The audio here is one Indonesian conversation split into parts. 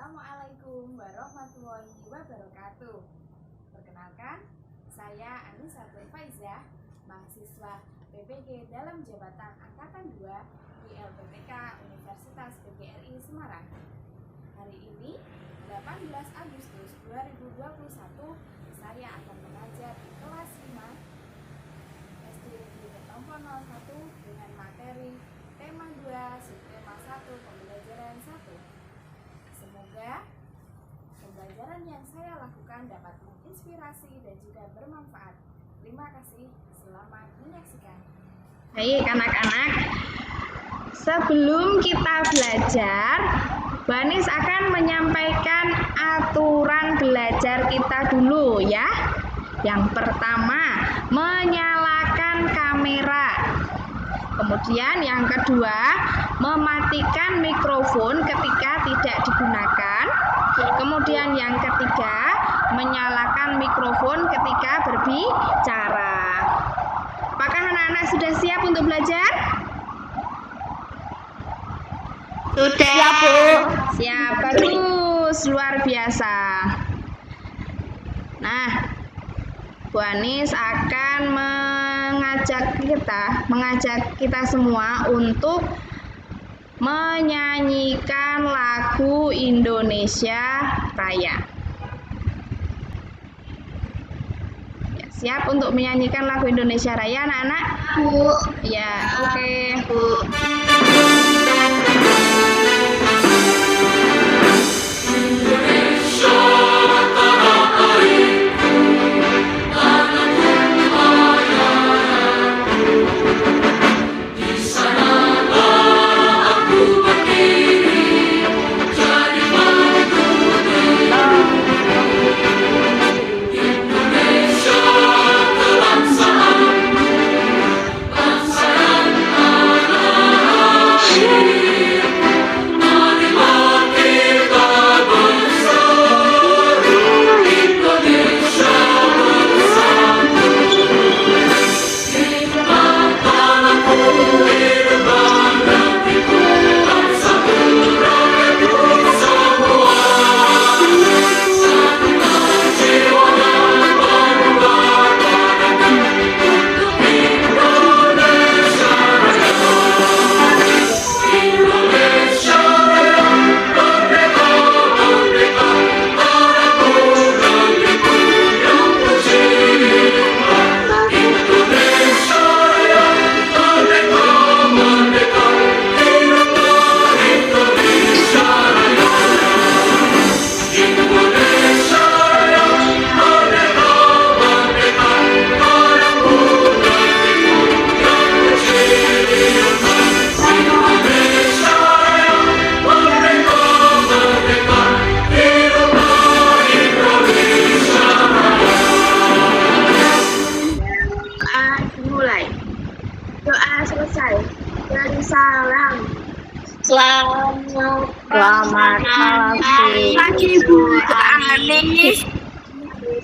Assalamualaikum warahmatullahi wabarakatuh. Perkenalkan, saya Anisatul Faizah, mahasiswa PPG dalam jabatan Angkatan 2 di LPTK Universitas PGRI Semarang. Hari ini, 18 Agustus 2021, saya akan mengajar di kelas 5 SD Negeri Ketompo 01 dengan materi tema 2, subtema 1, pembelajaran 1. Semoga pembelajaran yang saya lakukan dapat menginspirasi dan juga bermanfaat. Terima kasih, selamat menyaksikan. Baik anak-anak, sebelum kita belajar, Bu Anis akan menyampaikan aturan belajar kita dulu ya. Yang pertama, menyalakan kamera. Kemudian yang kedua, mematikan mikrofon ketika tidak digunakan. Kemudian yang ketiga, menyalakan mikrofon ketika berbicara. Apakah anak-anak sudah siap untuk belajar? Sudah, Bu. Siap, bagus, luar biasa. Nah, Bu Anis akan mengajak kita semua untuk menyanyikan lagu Indonesia Raya. Ya, siap untuk menyanyikan lagu Indonesia Raya, anak-anak? Bu. Ya, oke. Bu. Selamat pagi, Bu Anis.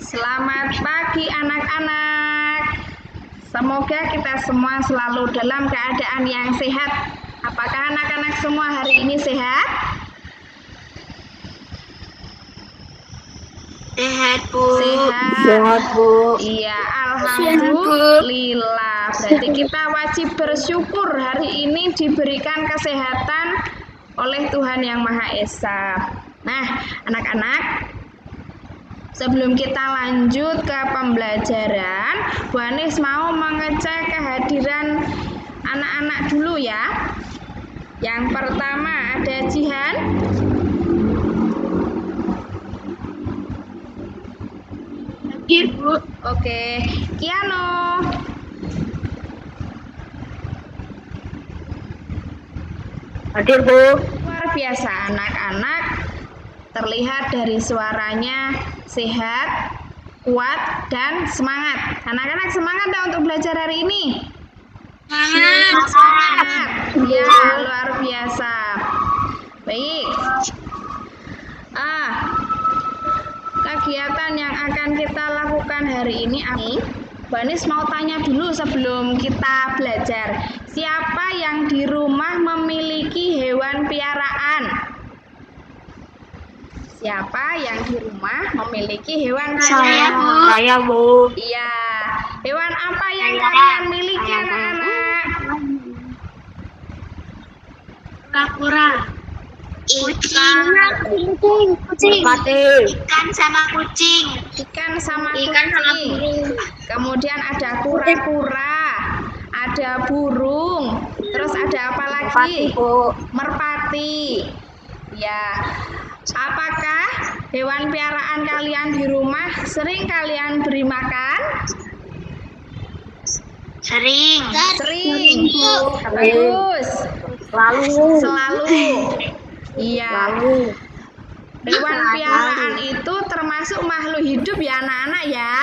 Selamat pagi anak-anak. Semoga kita semua selalu dalam keadaan yang sehat. Apakah anak-anak semua hari ini sehat? Sehat, Bu. Sehat, Bu. Iya, alhamdulillah. Berarti kita wajib bersyukur hari ini diberikan kesehatan oleh Tuhan Yang Maha Esa. Nah, anak-anak, sebelum kita lanjut ke pembelajaran, Bu Anis mau mengecek kehadiran anak-anak dulu ya. Yang pertama ada Jihan. Hadir, Bu. Oke, Kiano. Hadir, Bu. Luar biasa, anak-anak terlihat dari suaranya sehat, kuat, dan semangat. Anak-anak semangat tak untuk belajar hari ini? Semangat. Ya, luar biasa. Baik. Kegiatan yang akan kita lakukan hari ini, Bu Anis mau tanya dulu sebelum kita belajar. Siapa yang di rumah memiliki hewan piaraan? Siapa yang di rumah memiliki hewan Saya, peliharaan? Bu. Saya, Bu. Iya. Hewan apa yang Saya. kalian miliki, Saya. anak-anak? Kura-kura. Kucing. Ikan sama kucing. Ikan sama Ikan sama kucing. burung. Kemudian ada kura-kura, ada burung, terus ada apa lagi? Bu. Merpati. Ya. Apakah hewan piaraan kalian di rumah sering kalian beri makan? Sering. Sering. Bu. Bagus. Selalu. Iya. Lalu. Hewan piaraan itu termasuk makhluk hidup ya anak-anak ya.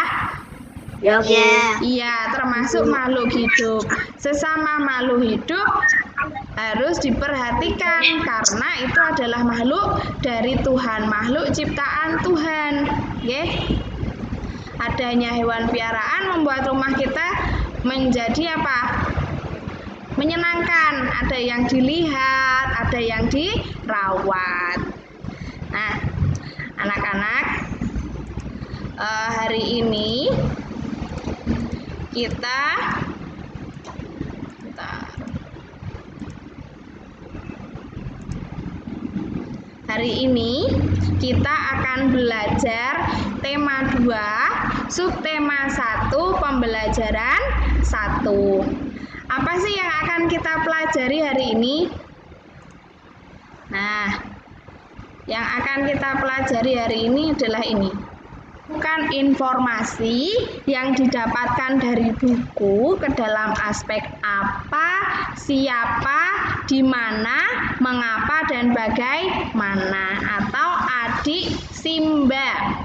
Ya, Bu. Iya, termasuk makhluk hidup. Sesama makhluk hidup harus diperhatikan karena itu adalah makhluk dari Tuhan, makhluk ciptaan Tuhan. Oke? Adanya hewan piaraan membuat rumah kita menjadi apa? Menyenangkan. Ada yang dilihat, ada yang dirawat. Nah, anak-anak, hari ini kita akan belajar tema 2, subtema 1, pembelajaran 1. Apa sih yang akan kita pelajari hari ini? Nah, yang akan kita pelajari hari ini adalah ini. Bukan informasi yang didapatkan dari buku ke dalam aspek apa, siapa, di mana, mengapa, dan bagaimana, atau adik Simba.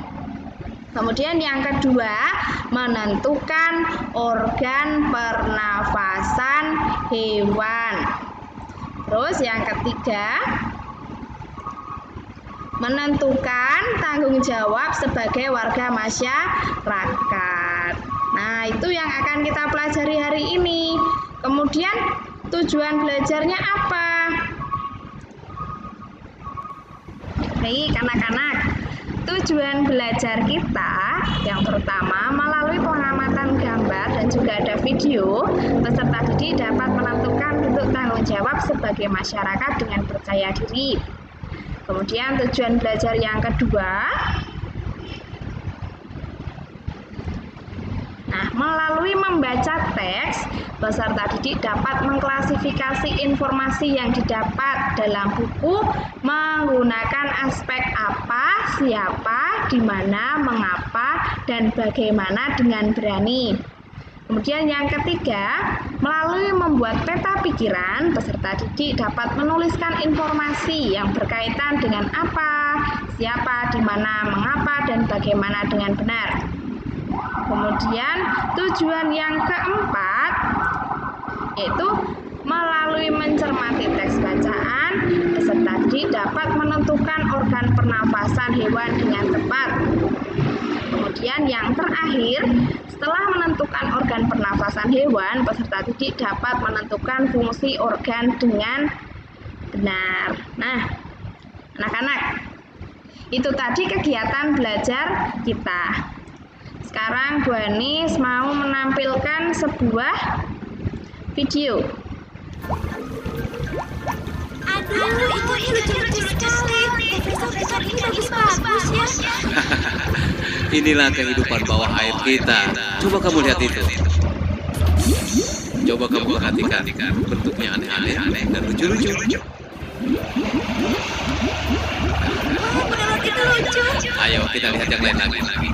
Kemudian yang kedua, menentukan organ pernafasan hewan. Terus yang ketiga, menentukan tanggung jawab sebagai warga masyarakat. Nah, itu yang akan kita pelajari hari ini. Kemudian tujuan belajarnya apa? Baik, anak-anak. Tujuan belajar kita yang pertama melalui pengamatan gambar dan juga ada video, peserta didik dapat menentukan bentuk tanggung jawab sebagai masyarakat dengan percaya diri. Kemudian tujuan belajar yang kedua, melalui membaca teks, peserta didik dapat mengklasifikasi informasi yang didapat dalam buku menggunakan aspek apa, siapa, di mana, mengapa, dan bagaimana dengan berani. Kemudian yang ketiga, melalui membuat peta pikiran, peserta didik dapat menuliskan informasi yang berkaitan dengan apa, siapa, di mana, mengapa, dan bagaimana dengan benar. Kemudian tujuan yang keempat, yaitu melalui mencermati teks bacaan, peserta didik dapat menentukan organ pernafasan hewan dengan tepat. Kemudian yang terakhir, setelah menentukan organ pernafasan hewan, peserta didik dapat menentukan fungsi organ dengan benar. Nah, anak-anak, itu tadi kegiatan belajar kita. Sekarang Bu Anis mau menampilkan sebuah video. Aduh, itu lucu-lucu sekali. Profesor ini bagus-bagus ya. Inilah kehidupan bawah air kita. Coba kamu lihat itu. Coba kamu perhatikan, bentuknya aneh-aneh dan lucu-lucu. Oh, benar itu lucu. Ayo kita lihat yang lain lagi.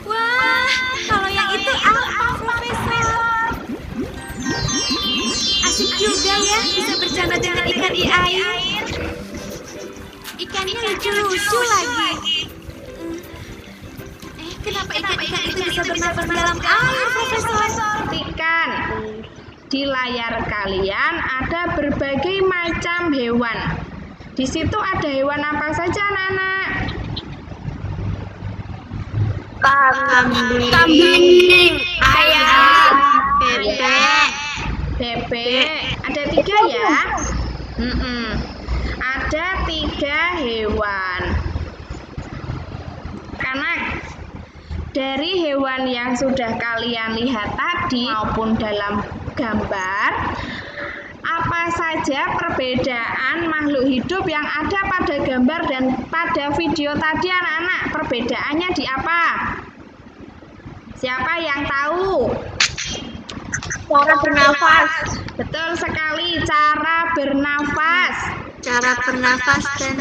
Wah, kalau yang itu apa, Profesor? Asik juga ya, bisa bercanda dengan ikan di air. Ikannya lucu-lucu lagi. Kenapa ikan-ikan itu bisa bernafas dalam air, Profesor? Perhatikan, di layar kalian ada berbagai macam hewan. Di situ ada hewan apa saja, anak-anak? Kambing. Ayam. Bebek. Bebek. Ada 3 ya? Ada 3 hewan. Anak, dari hewan yang sudah kalian lihat tadi maupun dalam gambar, apa saja perbedaan makhluk hidup yang ada pada gambar dan pada video tadi anak-anak? Perbedaannya di apa? Siapa yang tahu? Cara bernafas. Betul sekali, cara bernafas. Cara bernafas dan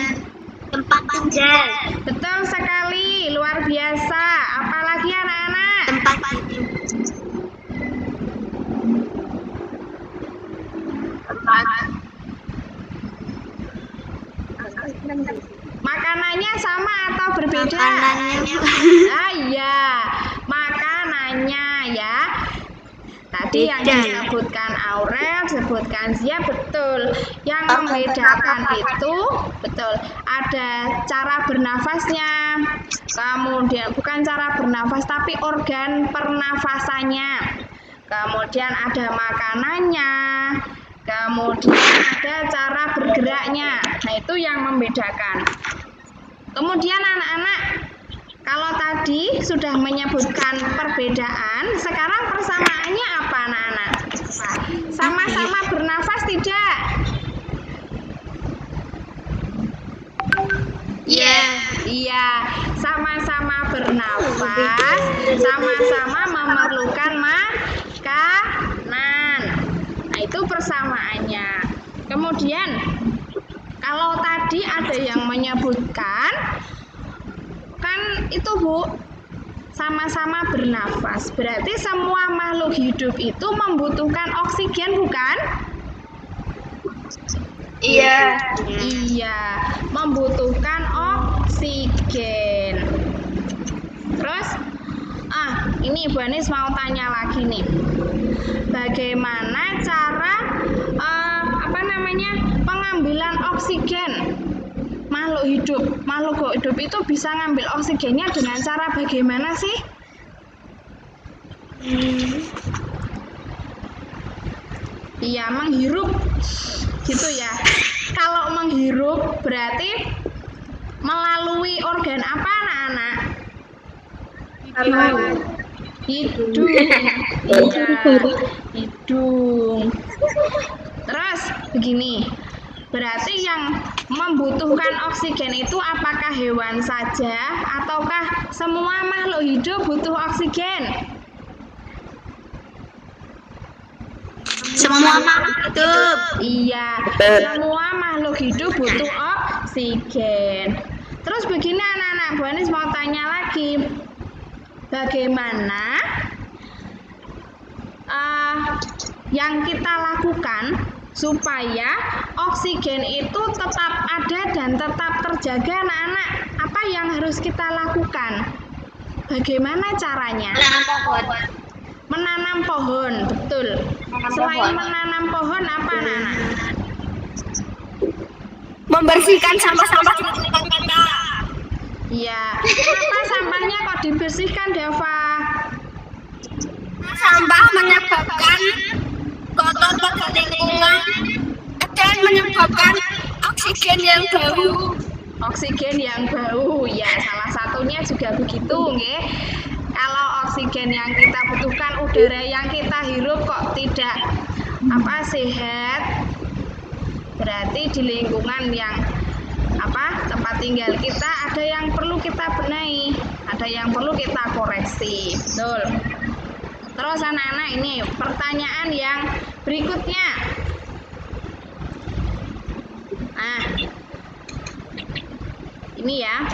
tempat tinggal. Betul sekali, luar biasa. Apalagi anak-anak? Tempat tidur. Makanannya sama atau berbeda? Makanannya. Ah iya, makanannya ya. Tadi yang disebutkan Aurel, sebutkan Zia, betul. Yang membedakan itu, betul. Ada cara bernafasnya, kemudian bukan cara bernafas, tapi organ pernafasannya. Kemudian ada makanannya, kemudian ada cara bergeraknya. Nah, itu yang membedakan. Kemudian anak-anak, kalau tadi sudah menyebutkan perbedaan, sekarang persamaannya apa anak-anak? Sama-sama bernafas tidak? Iya, sama-sama bernafas, sama-sama memerlukan makanan. Nah, itu persamaannya. Kemudian, kalau tadi ada yang menyebutkan, kan itu Bu, sama-sama bernafas. Berarti semua makhluk hidup itu membutuhkan oksigen, bukan? Iya. Iya, membutuhkan oksigen. Terus, ini Bu Anis mau tanya lagi nih. Bagaimana cara pengambilan oksigen makhluk hidup? Makhluk hidup itu bisa ngambil oksigennya dengan cara bagaimana sih? Iya, menghirup gitu ya. Kalau menghirup berarti melalui organ apa anak-anak? Hidung. Iya, hidung. Terus begini, berarti yang membutuhkan oksigen itu apakah hewan saja ataukah semua makhluk hidup butuh oksigen? Semua makhluk hidup. Iya, semua makhluk hidup butuh oksigen. Terus begini anak-anak, Bu Anis mau tanya lagi, bagaimana yang kita lakukan supaya oksigen itu tetap ada dan tetap terjaga anak-anak? Apa yang harus kita lakukan? Bagaimana caranya? Menanam pohon, betul. Selain menanam pohon, apa anak-anak? Membersihkan sampah-sampah di tempat kita. Iya. Kenapa sampahnya kok dibersihkan, Dava? Sampah menyebabkan kotor pada lingkungan dan menyebabkan oksigen yang bau. Oksigen yang bau, ya salah satunya juga begitu, nggih. Kalau oksigen yang kita butuhkan, udara yang kita hirup kok tidak sehat, berarti di lingkungan yang tempat tinggal kita ada yang perlu kita benahi, ada yang perlu kita koreksi, betul. Terus anak-anak, ini pertanyaan yang berikutnya. Ini ya,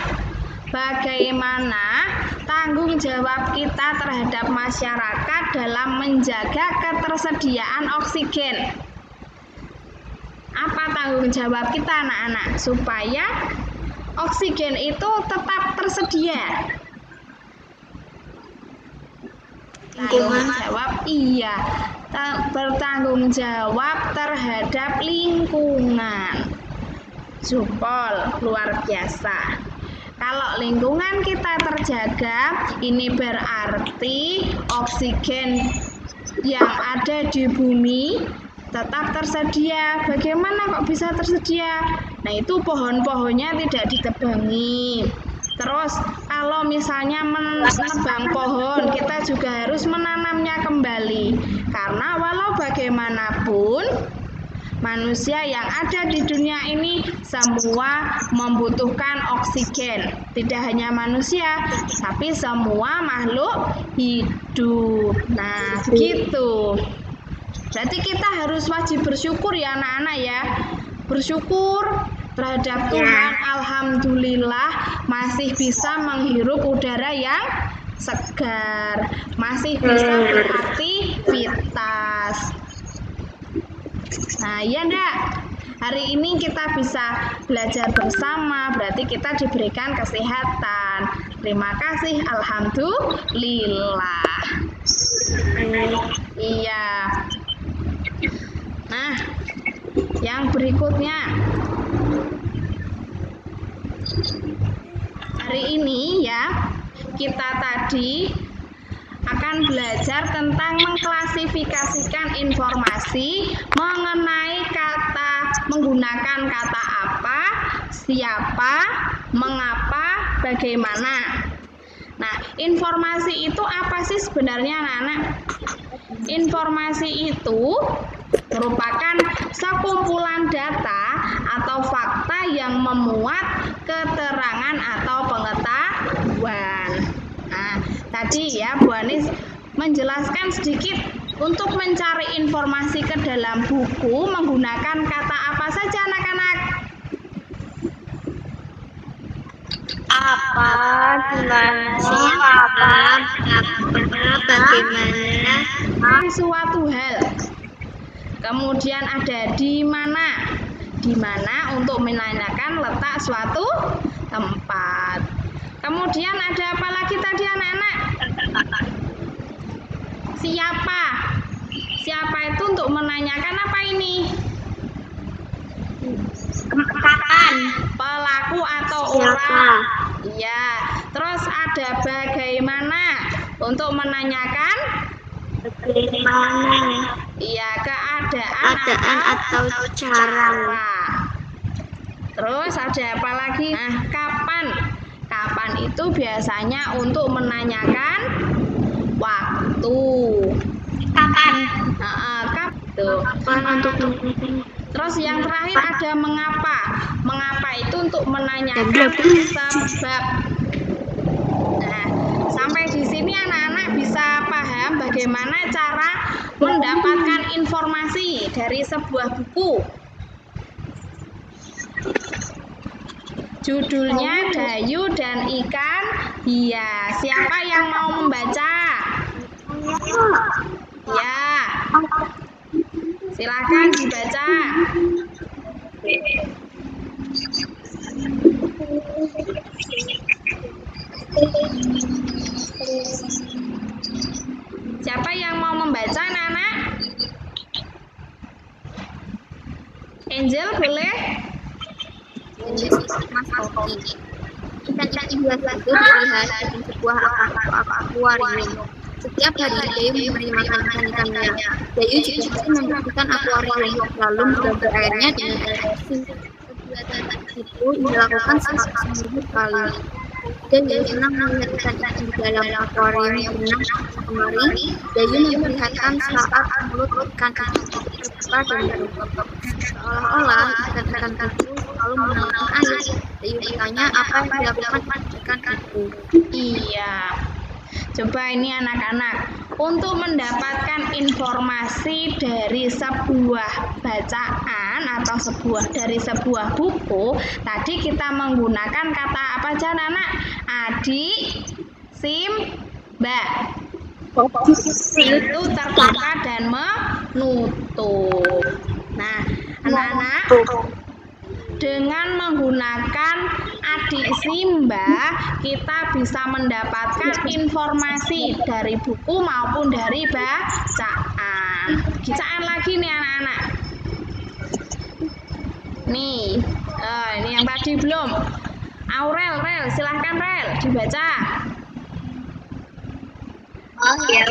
bagaimana tanggung jawab kita terhadap masyarakat dalam menjaga ketersediaan oksigen? Apa tanggung jawab kita anak-anak supaya oksigen itu tetap tersedia? Tanggung jawab, iya, bertanggung jawab terhadap lingkungan. Jupol, luar biasa. Kalau lingkungan kita terjaga, ini berarti oksigen yang ada di bumi tetap tersedia. Bagaimana kok bisa tersedia? Nah, itu pohon-pohonnya tidak ditebangi. Terus kalau misalnya menebang pohon, kita juga harus menanamnya kembali. Karena walau bagaimanapun, manusia yang ada di dunia ini semua membutuhkan oksigen. Tidak hanya manusia, tapi semua makhluk hidup. Nah, begitu. Berarti kita harus wajib bersyukur ya anak-anak ya. Bersyukur terhadap Tuhan. Alhamdulillah masih bisa menghirup udara yang segar. Masih bisa beraktivitas. Nah, iya enggak? Hari ini kita bisa belajar bersama, berarti kita diberikan kesehatan. Terima kasih, alhamdulillah. Iya. Nah, yang berikutnya. Hari ini ya, kita tadi akan belajar tentang mengklasifikasikan informasi mengenai menggunakan kata apa, siapa, mengapa, bagaimana. Nah, informasi itu apa sih sebenarnya anak-anak? Informasi itu merupakan sekumpulan data atau fakta yang memuat keterangan atau pengetahuan. Nah, tadi ya Bu Anis menjelaskan sedikit untuk mencari informasi ke dalam buku menggunakan kata apa saja anak-anak? Apa, gimana, siapa, bagaimana, Suatu hal. Kemudian ada di mana. Di mana untuk menanyakan letak suatu tempat. Kemudian ada apa lagi tadi anak-anak? Siapa? Siapa itu untuk menanyakan apa ini? kapan, Pelaku atau siapa, orang? Iya. Terus ada bagaimana untuk menanyakan? bagaimana, Iya, keadaan atau cara. Terus ada apa lagi? Nah, kapan? Kapan itu biasanya untuk menanyakan waktu. Kapan, Kapan untuk Terus yang terakhir ada mengapa. Mengapa itu untuk menanyakan sebab. Nah, sampai di sini anak-anak bisa paham bagaimana cara mendapatkan informasi dari sebuah buku. Judulnya Dayu dan Ikan Hias. Siapa yang mau membaca? Ya, silakan dibaca. Siapa yang mau membaca, anak-anak? Angel boleh? Mas Oki. Ikan-ikan hias itu dilihat di sebuah akuarium. Setiap hari Dayu memberi makan ikan-ikannya. Dayu juga sering membersihkan akuarium, lalu menjaga airnya dengan air bersih. Kegiatan itu dilakukan seminggu sekali. Dayu senang melihat ikan-ikan di dalam akuarium berenang kemari. Dayu memperlihatkan saat mulut ikan itu terbuka dan tertutup. Seolah-olah ikan-ikan itu selalu mengeluarkan air. Dayu bertanya apa yang dilakukan ikan itu. Iya. Coba ini anak-anak, untuk mendapatkan informasi dari sebuah bacaan atau dari sebuah buku, tadi kita menggunakan kata apa aja anak-anak? Adik, sim, mbak. Itu terbuka dan menutup. Nah, anak-anak, dengan menggunakan adik Simba, kita bisa mendapatkan informasi dari buku maupun dari bacaan. Bacaan lagi nih anak-anak. Nih, ini yang tadi belum. Aurel, Rel, silahkan Rel, dibaca. Oh iya.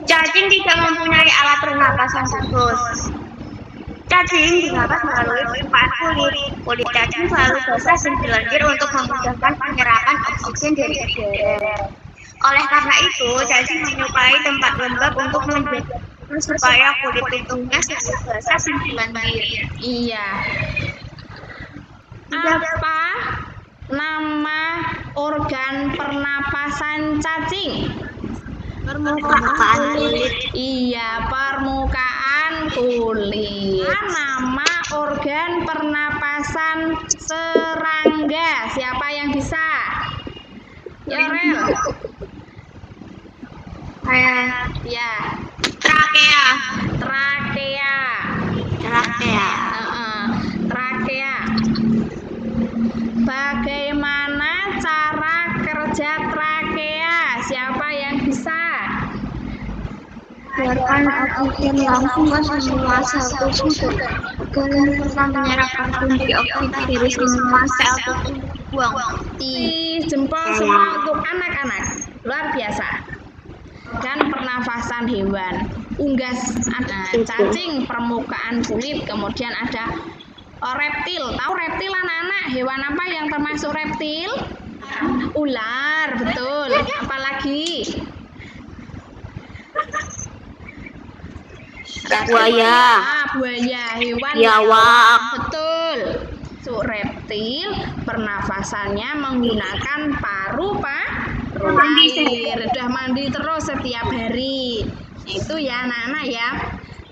Cacing tidak mempunyai alat pernapasan khusus. Cacing bernafas melalui permukaan kulit. Kulit cacing selalu basah dan berlendir untuk memudahkan penyerapan oksigen dari udara. Oleh karena itu, cacing menyukai tempat lembab untuk menjaga supaya kulit tubuhnya selalu basah dan berlendir. Iya. Apa nama organ pernapasan cacing? Permukaan kulit. Iya, permukaan kulit. Nama organ pernapasan serangga. Siapa yang bisa? Ya, Rel. Ya. Trakea. Trakea. Trakea. Trakea. Bagaimana cara kerja trakea? Siapa yang bisa? Biarkan oksigen langsung ke semua sel tubuh dan serta menyerap karbon dioksida dari semua sel tubuh buang. Jempol semua untuk anak-anak. Luar biasa. Dan pernafasan hewan. Unggas ada cacing, permukaan kulit, kemudian ada reptil. Tahu reptil anak-anak? Hewan apa yang termasuk reptil? Ular, betul. Apalagi? Buaya. Buaya, hewan Biawak. betul. Reptil pernafasannya menggunakan paru air. Udah mandi terus setiap hari. Itu ya anak-anak ya.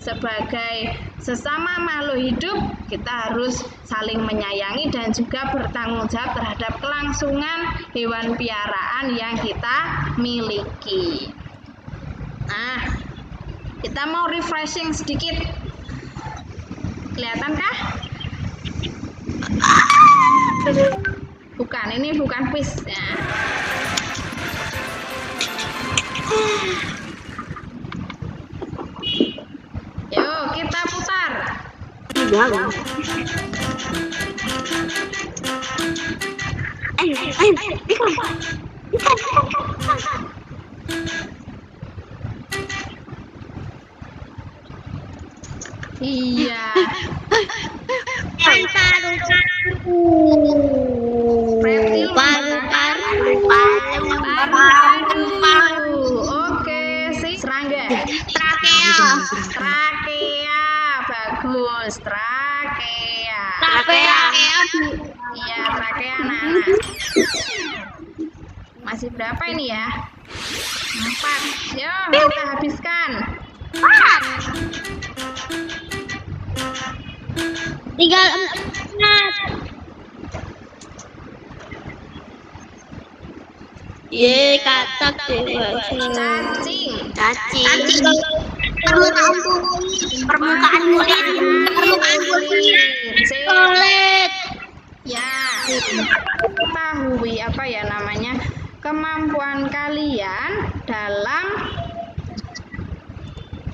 Sebagai sesama makhluk hidup, kita harus saling menyayangi dan juga bertanggung jawab terhadap kelangsungan hewan piaraan yang kita miliki. Nah, kita mau refreshing sedikit. Kelihatankah? Bukan, ini bukan quiz ya. Yuk, kita putar. Iya. Reptil Oke, sih serangga. Trakea, bagus. Trakea. Iya, trakea anak-anak. Masih berapa ini ya? 4. Yuk, kita habiskan. 4. Ye, katak cacing. Permukaan kulit. Kulit. Ya, ketahui apa ya namanya, kemampuan kalian dalam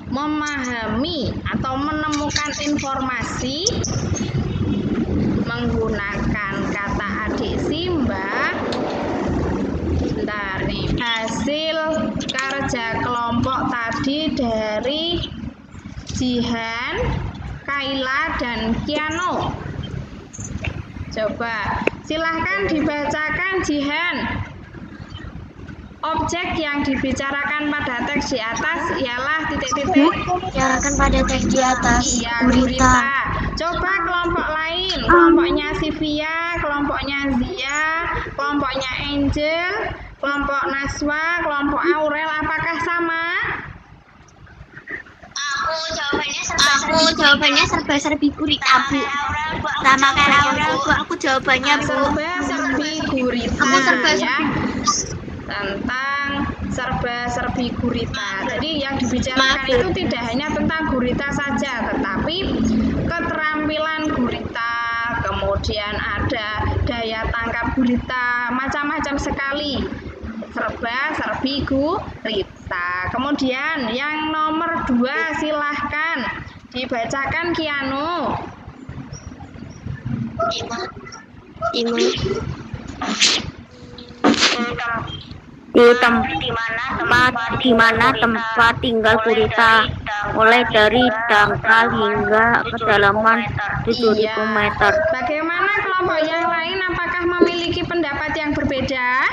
memahami atau menemukan informasi menggunakan kata adik Simba. Bentar nih, hasil kerja kelompok tadi dari Jihan, Kaila, dan Kiano. Coba silahkan dibacakan Jihan. Objek yang dibicarakan pada teks di atas ialah titik-titik. Bicarakan pada teks di atas. Iya, gurita. Coba kelompok lain, kelompoknya Sivia, kelompoknya Zia, kelompoknya Angel, kelompok Naswa, kelompok Aurel, apakah sama? Aku jawabannya serba-serbi gurita, Bu. Sama kayak Aurel, Bu. Aku jawabannya, Bu. Serba-serbi gurita. Aku serba-serbi. Tentang serba-serbi gurita. Jadi yang dibicarakan itu tidak hanya tentang gurita saja, tetapi keterampilan gurita, kemudian ada daya tangkap gurita, macam-macam sekali. Serba-serbi gurita. Kemudian yang nomor 2 silahkan dibacakan Kiano. timur. Di mana tempat tinggal gurita, mulai dari dangkal hingga kedalaman 7.000 meter. Bagaimana kelompok yang lain? Apakah memiliki pendapat yang berbeda?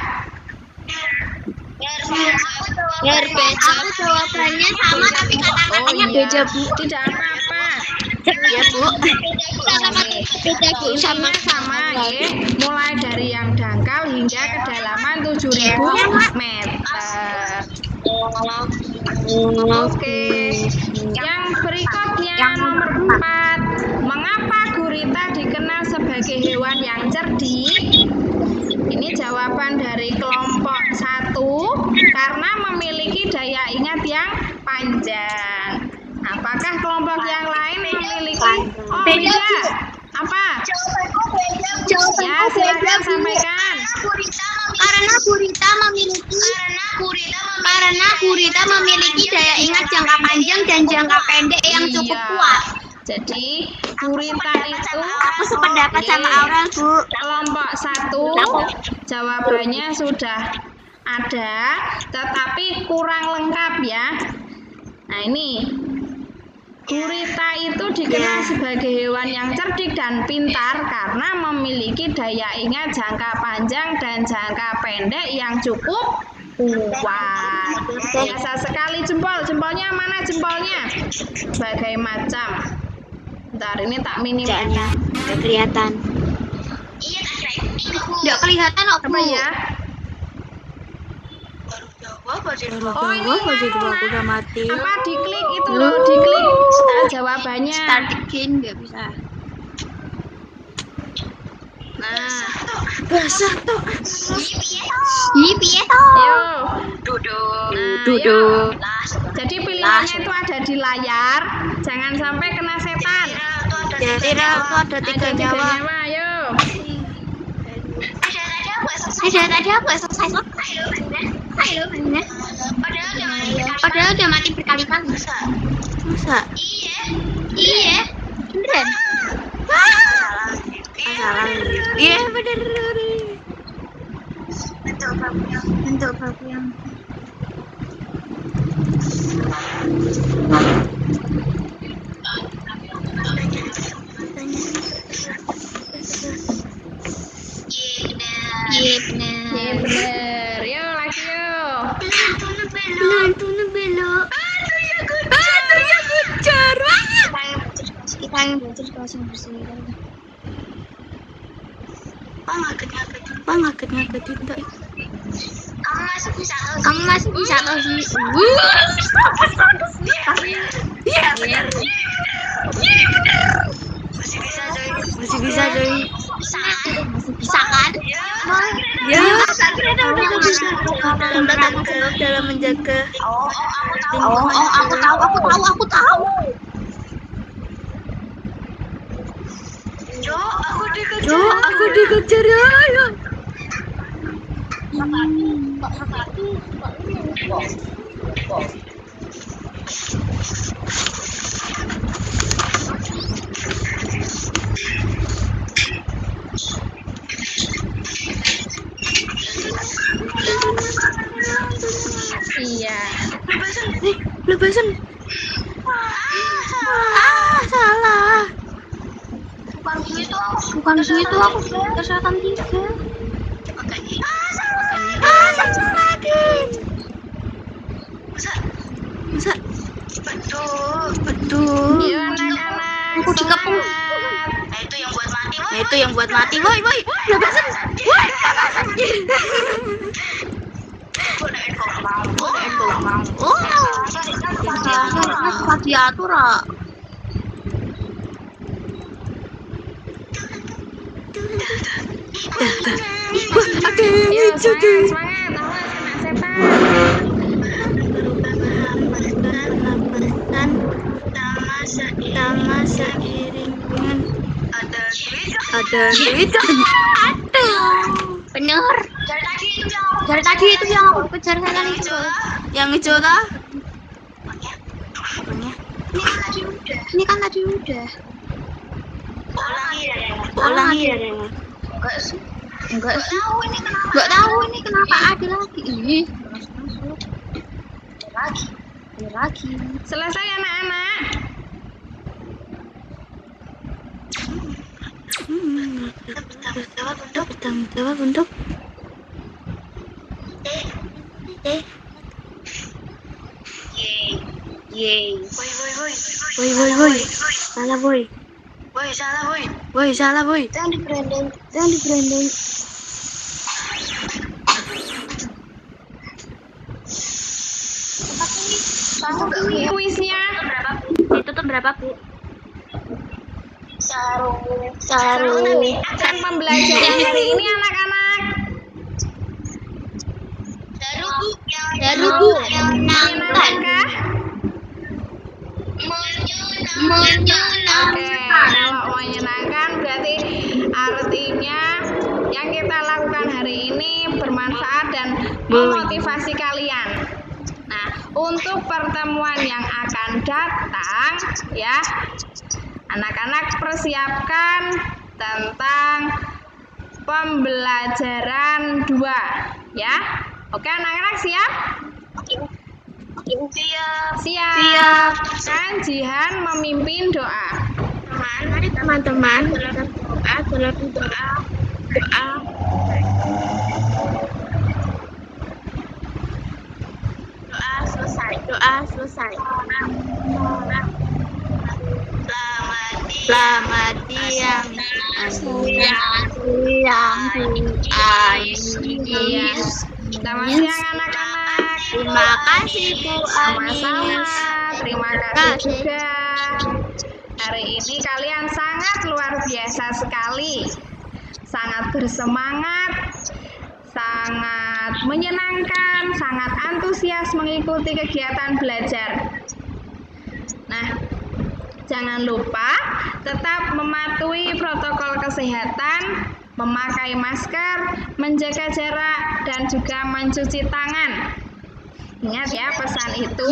Aku jawabannya sama tapi kata-katanya beda, Bu. Tidak apa-apa. Ya, Bu. Beda, Bu. Sama ya. Mulai dari yang dangkal hingga kedalaman 7.000 meter. Oke. Yang berikutnya nomor 4. Mengapa gurita dikenal sebagai hewan yang cerdik? Ini jawaban dari kelompok 1, karena memiliki daya ingat yang panjang. Apakah kelompok yang lain memiliki? Oh, beda. Apa? Ya, silakan sampaikan. Karena gurita memiliki daya ingat jangka panjang dan jangka pendek yang cukup kuat. Jadi gurita itu Aku sependapat sama Aurel, Bu. kelompok 1 jawabannya sudah ada, tetapi kurang lengkap ya. Nah ini gurita itu dikenal sebagai hewan yang cerdik dan pintar karena memiliki daya ingat jangka panjang dan jangka pendek yang cukup kuat. Biasa sekali jempolnya mana jempolnya? Berbagai macam. Bentar, ini tak minim. Nggak kelihatan. Nggak kelihatan kok, Bu. Apa ya? Oh, ini aku udah mati. Apa diklik itu loh, diklik jawabannya. Start again nggak bisa. Nah, Basah tuh. Ini piye toh? ayo. Duduk. Nah, Duduk. Jadi pilihannya itu ada di layar. Jangan sampai kena setan. Jadi itu ada 3 nyawa. Ayo. Tadi aku selesai. Padahal udah mati berkali-kali. Masa? Iya. Beneran. Salah. Iya bener. Bentuk babu yang Iya bener. Yo lagi yo. Lantuna belok. Aduh ya kejar. Kita yang belajar kelas yang bersih. Ngagetin tak? Kamu masih bisa loh sih. Iya benar. Masih bisa Joy. Masih bisa kan? Ya. Udah bisa. Udah aku sebab dalam menjaga. Aku tahu. Jo, aku dikejar ya. Iya. Lepasan. Salah. Bukan itu aku kesehatan 3. Salah lagi. Masa? Betul. Yo anak-anak. Aku dikepung. Nah, itu yang buat mati. Woi. Lepasan. Woi, lepasan. Oh. Diatur, Yo semangat. Awas kena setan. Tama seiring dengan ada duit. Aduh. Bener. Dari tadi itu yang aku kejar kalian itu. Yang hijau kah? Ini kan tadi udah. Ulangi ya. Enggak tahu ini kenapa ada lagi. Ih, masuk. Ada lagi. Selesai anak-anak. Bentuk. Yeay. Woi. Salah boy. Salah boy. Jangan di branding. Kuisnya Ditutup berapa, Bu? Sarung. kan pembelajaran hari ini anak-anak. Daru, Bu. Menyenangkankah? Oke, kalau menyenangkan berarti artinya yang kita lakukan hari ini bermanfaat dan memotivasi kalian. Nah, untuk pertemuan yang akan datang ya, anak-anak persiapkan tentang pembelajaran 2 ya. Oke, anak-anak siap? Siap. Kan Jihan memimpin doa. Mari teman-teman doa. Doa selesai. Selamat siang. Selamat siang anak-anak. Terima kasih Bu Sama-sama. Anis. Terima kasih juga. Hari ini kalian sangat luar biasa sekali. Sangat bersemangat, sangat menyenangkan, sangat antusias mengikuti kegiatan belajar. Nah, jangan lupa tetap mematuhi protokol kesehatan, memakai masker, menjaga jarak, dan juga mencuci tangan. Ingat ya pesan itu.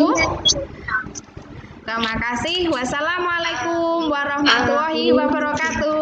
Terima kasih. Wassalamualaikum warahmatullahi wabarakatuh.